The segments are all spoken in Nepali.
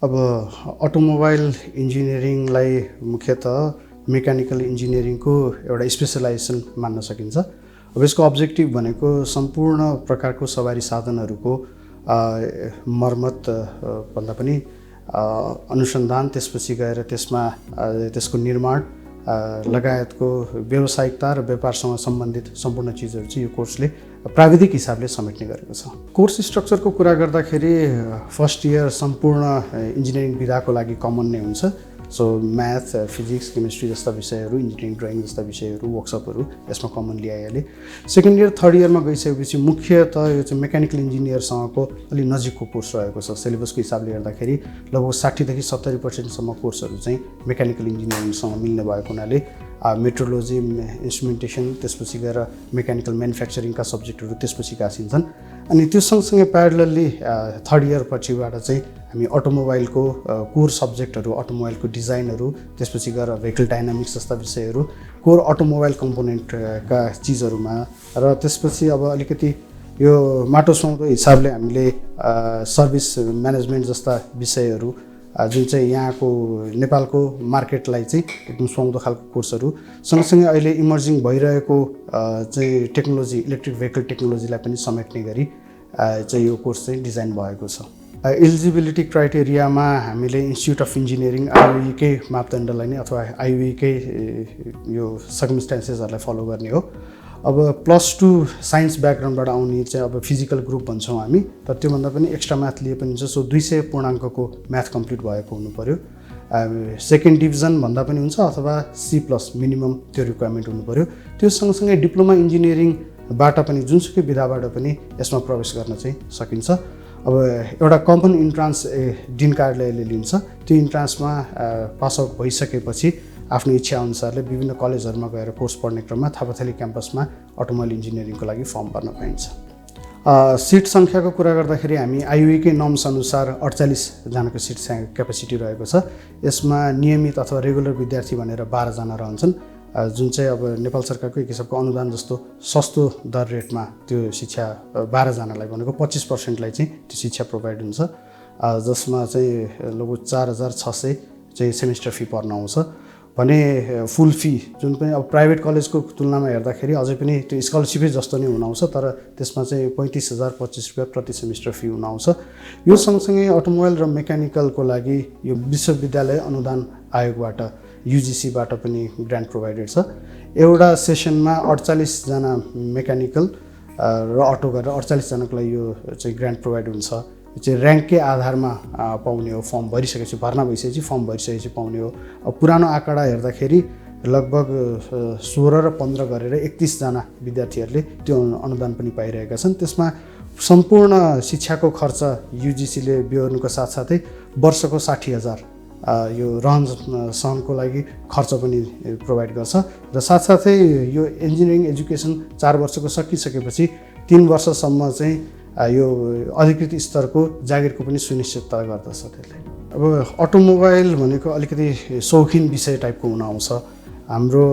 अब अटोमोबाइल इन्जिनियरिङलाई मुख्यतः मेकानिकल इन्जिनियरिङको एउटा स्पेसलाइजेसन मान्न सकिन्छ। अब यसको अब्जेक्टिभ भनेको सम्पूर्ण प्रकारको सवारी साधनहरूको मर्मत भन्दा पनि अनुसन्धान, त्यसपछि गएर त्यसको निर्माण लगायतको व्यावसायिकता र व्यापारसँग सम्बन्धित सम्पूर्ण चिजहरू चाहिँ यो कोर्सले प्राविधिक हिसाबले समेट्ने गरेको छ। कोर्स स्ट्रक्चरको कुरा गर्दाखेरि फर्स्ट इयर सम्पूर्ण इन्जिनियरिङ विधाको लागि कमन नै हुन्छ। सो म्याथ, फिजिक्स, केमिस्ट्री जस्ता विषयहरू, इन्जिनियरिङ ड्रइङ जस्ता विषयहरू, वर्कसपहरू यसमा कमनली आइहाले। सेकेन्ड इयर, थर्ड इयरमा गइसकेपछि मुख्यतः यो चाहिँ मेकानिकल इन्जिनियरसँगको अलिक नजिकको कोर्स रहेको छ। सिलेबसको हिसाबले हेर्दाखेरि लगभग 60 देखि 70% कोर्सहरू चाहिँ मेकानिकल इन्जिनियरिङसँग मिल्ने भएको हुनाले मेट्रोलोजी, इन्स्ट्रुमेन्टेसन, त्यसपछि गएर मेकानिकल म्यानुफ्याक्चरिङका सब्जेक्टहरू त्यसपछि गाँसिन्छन्। अनि त्यो सँगसँगै प्यारलली थर्ड इयर पछिबाट चाहिँ हामी अटोमोबाइलको कोर सब्जेक्टहरू, अटोमोबाइलको डिजाइनहरू, त्यसपछि गएर भेहिकल डाइनामिक्स जस्ता विषयहरू, कोर अटोमोबाइल कम्पोनेन्टका चिजहरूमा र त्यसपछि अब अलिकति यो माटो सुहाउँदो हिसाबले हामीले सर्भिस म्यानेजमेन्ट जस्ता विषयहरू जुन चाहिँ यहाँको नेपालको मार्केटलाई चाहिँ एकदम सुहाउँदो खालको कोर्सहरू, सँगसँगै अहिले इमर्जिङ भइरहेको चाहिँ टेक्नोलोजी, इलेक्ट्रिक भेहिकल टेक्नोलोजीलाई पनि समेट्ने गरी चाहिँ यो कोर्स चाहिँ डिजाइन भएको छ। एलिजिबिलिटी क्राइटेरियामा हामीले इन्स्टिट्युट अफ इन्जिनियरिङ आइयुईकै मापदण्डलाई नै अथवा आइयुईकै यो सर्कमस्टान्सेसहरूलाई फलो गर्ने हो। अब +2 साइन्स ब्याकग्राउन्डबाट आउने चाहिँ अब फिजिकल ग्रुप भन्छौँ हामी, तर त्योभन्दा पनि एक्स्ट्रा म्याथ लिए पनि हुन्छ। सो 200 पूर्णाङ्कको म्याथ कम्प्लिट भएको हुनु पऱ्यो। सेकेन्ड डिभिजन भन्दा पनि हुन्छ अथवा C+ मिनिमम त्यो रिक्वायरमेन्ट हुनु पऱ्यो। त्यो सँगसँगै डिप्लोमा इन्जिनियरिङबाट पनि जुनसुकै विधाबाट पनि यसमा प्रवेश गर्न चाहिँ सकिन्छ। अब एउटा कमन इन्ट्रान्स डिन कार्यालयले लिन्छ। त्यो इन्ट्रान्समा पास आउट भइसकेपछि आफ्नो इच्छा अनुसारले विभिन्न कलेजहरूमा गएर कोर्स पढ्ने क्रममा थापाथली क्याम्पसमा अटोमोबाइल इन्जिनियरिङको लागि फर्म भर्न पाइन्छ। सिट सङ्ख्याको कुरा गर्दाखेरि हामी आइयुईकै नर्म्स अनुसार 48 जनाको सिट क्यापेसिटी रहेको छ। यसमा नियमित अथवा रेगुलर विद्यार्थी भनेर 12 जना रहन्छन्, जुन चाहिँ अब नेपाल सरकारको एक किसिमको अनुदान जस्तो सस्तो दर रेटमा त्यो शिक्षा 12 जनालाई भनेको 25%लाई चाहिँ त्यो शिक्षा प्रोभाइड हुन्छ, जसमा चाहिँ लगभग 4600 चाहिँ सेमिस्टर फी पर्न आउँछ भने फुल फी जुन पनि अब प्राइभेट कलेजको तुलनामा हेर्दाखेरि अझै पनि त्यो स्कलरसिपै जस्तो नै हुन आउँछ, तर त्यसमा चाहिँ 35,025 रुपियाँ प्रति सेमिस्टर फी हुन आउँछ। यो सँगसँगै अटोमोबाइल र मेकानिकलको लागि यो विश्वविद्यालय अनुदान आयोगबाट युजिसीबाट पनि ग्रान्ट प्रोभाइडेड छ। एउटा सेसनमा 48 जना मेकानिकल र अटो गरेर 48 जनाको लागि यो चाहिँ ग्रान्ट प्रोभाइड हुन्छ। यो चाहिँ ऱ्याङ्ककै आधारमा पाउने हो। फर्म भरिसकेपछि, भर्ना भइसकेपछि फर्म भरिसकेपछि पाउने हो। अब पुरानो आँकडा हेर्दाखेरि लगभग 16 र 15 गरेर 31 जना विद्यार्थीहरूले त्यो अनुदान पनि पाइरहेका छन्। त्यसमा सम्पूर्ण शिक्षाको खर्च युजिसीले बेहोर्नुको साथसाथै वर्षको 60,000 यो रहन सहनको लागि खर्च पनि प्रोभाइड गर्छ र साथसाथै यो इन्जिनियरिङ एजुकेसन 4 वर्षको सकिसकेपछि 3 वर्षसम्म चाहिँ यो अधिकृत स्तरको जागिरको पनि सुनिश्चितता गर्दछ त्यसले। अब अटोमोबाइल भनेको अलिकति शौखिन विषय टाइपको हुन आउँछ। हाम्रो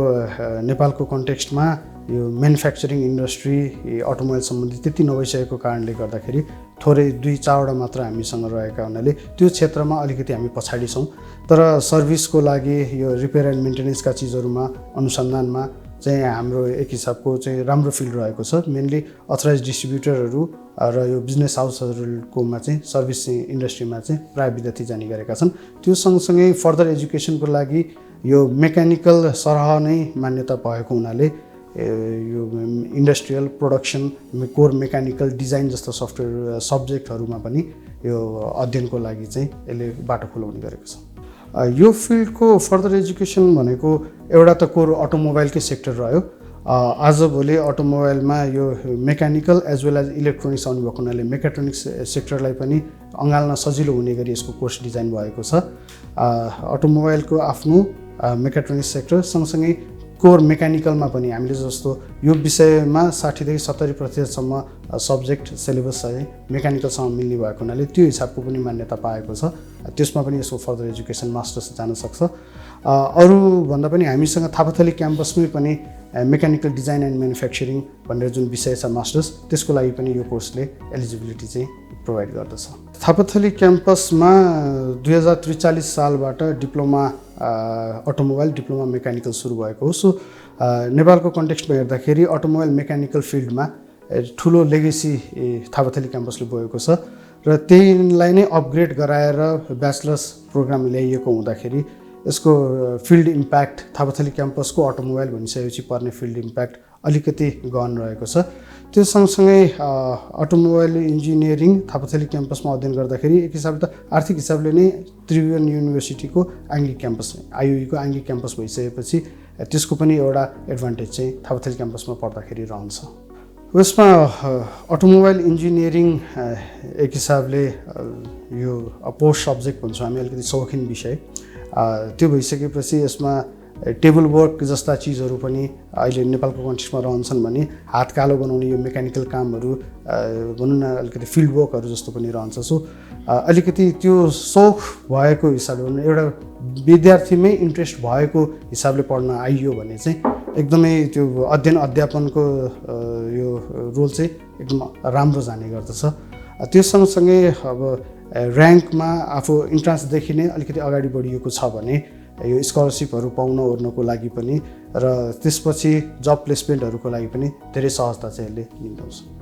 नेपालको कन्टेक्स्टमा यो म्यानुफ्याक्चरिङ इन्डस्ट्री अटोमोबाइल सम्बन्धी त्यति नभइसकेको कारणले गर्दाखेरि थोरै 2-4वटा मात्र हामीसँग रहेका हुनाले त्यो क्षेत्रमा अलिकति हामी पछाडि छौँ। तर सर्भिसको लागि यो रिपेयर एन्ड मेन्टेनेन्सका चिजहरूमा, अनुसन्धानमा चाहिँ हाम्रो एक हिसाबको चाहिँ राम्रो फिल्ड रहेको छ। मेनली अथराइज डिस्ट्रिब्युटरहरू र यो बिजनेस हाउसहरूकोमा चाहिँ सर्भिस इन्डस्ट्रीमा चाहिँ प्रायः विद्यार्थी जाने गरेका छन्। त्यो सँगसँगै फर्दर एजुकेसनको लागि यो मेकानिकल सरह नै मान्यता भएको हुनाले यो industrial production, core mechanical design जस्तो सफ्टवेयर सब्जेक्टहरूमा पनि यो अध्ययनको लागि चाहिँ यसले बाटो खुलाउने गरेको छ। यो फिल्डको फर्दर एजुकेसन भनेको एउटा त कोर अटोमोबाइलकै सेक्टर रह्यो। आजभोलि अटोमोबाइलमा यो mechanical as well as electronics आउनु भएको हुनाले मेकाट्रोनिक्स सेक्टरलाई पनि अँगाल्न सजिलो हुने गरी यसको कोर्स डिजाइन भएको छ। अटोमोबाइलको आफ्नो मेकाट्रोनिक्स सेक्टर सँगसँगै कोर मेकानिकलमा पनि हामीले जस्तो यो विषयमा 60 देखि 70% सब्जेक्ट सिलेबस चाहिँ मेकानिकलसँग मिल्ने भएको हुनाले त्यो हिसाबको पनि मान्यता पाएको छ। त्यसमा पनि यसको फर्दर एजुकेसन मास्टर्स जान सक्छ। अरू भन्दा पनि हामीसँग थापाथली क्याम्पसमै पनि मेकानिकल डिजाइन एन्ड म्यानुफ्याक्चरिङ भनेर जुन विषय छ मास्टर्स, त्यसको लागि पनि यो कोर्सले एलिजिबिलिटी चाहिँ प्रोभाइड गर्दछ। थापाथली क्याम्पसमा 2043 सालबाट डिप्लोमा अटोमोबाइल, डिप्लोमा मेकानिकल सुरु भएको हो। सो नेपालको कन्टेक्स्टमा हेर्दाखेरि अटोमोबाइल मेकानिकल फिल्डमा ठुलो लेगेसी थापाथली क्याम्पसले बोकेको छ र त्यहीलाई नै अपग्रेड गराएर ब्याचलर्स प्रोग्राम ल्याइएको हुँदाखेरि यसको फिल्ड इम्प्याक्ट थापाथली क्याम्पसको अटोमोबाइल भनिसकेपछि पर्ने फिल्ड इम्प्याक्ट अलिकति गहन रहेको छ। त्यो सँगसँगै अटोमोबाइल इन्जिनियरिङ थापाथली क्याम्पसमा अध्ययन गर्दाखेरि एक हिसाबले त आर्थिक हिसाबले नै त्रिभुवन युनिभर्सिटीको आङ्गिक क्याम्पस, आइयुईको आङ्गिक क्याम्पस भइसकेपछि त्यसको पनि एउटा एडभान्टेज चाहिँ थापाथली क्याम्पसमा पढ्दाखेरि रहन्छ। यसमा अटोमोबाइल इन्जिनियरिङ एक हिसाबले यो पोस्ट सब्जेक्ट भन्छौँ हामी, अलिकति शौखिन विषय। त्यो भइसकेपछि यसमा टेबल वर्क जस्ता चिजहरू पनि अहिले नेपालको कन्टेक्स्टमा रहन्छन् भने हात कालो बनाउने यो मेकानिकल कामहरू भनौँ न अलिकति फिल्ड वर्कहरू जस्तो पनि रहन्छ। सो अलिकति त्यो सौख भएको हिसाबले भनौँ, एउटा विद्यार्थीमै इन्ट्रेस्ट भएको हिसाबले पढ्न आइयो भने चाहिँ एकदमै त्यो अध्ययन अध्यापनको यो रोल चाहिँ एकदम राम्रो जाने गर्दछ। त्यो सँगसँगै अब ऱ्याङ्कमा आफू इन्ट्रान्सदेखि नै अलिकति अगाडि बढिएको छ भने यो स्कलरसिपहरू पाउन ओर्नको लागि पनि र त्यसपछि जब प्लेसमेन्टहरूको लागि पनि धेरै सहजता चाहिँ यसले दिन्छ।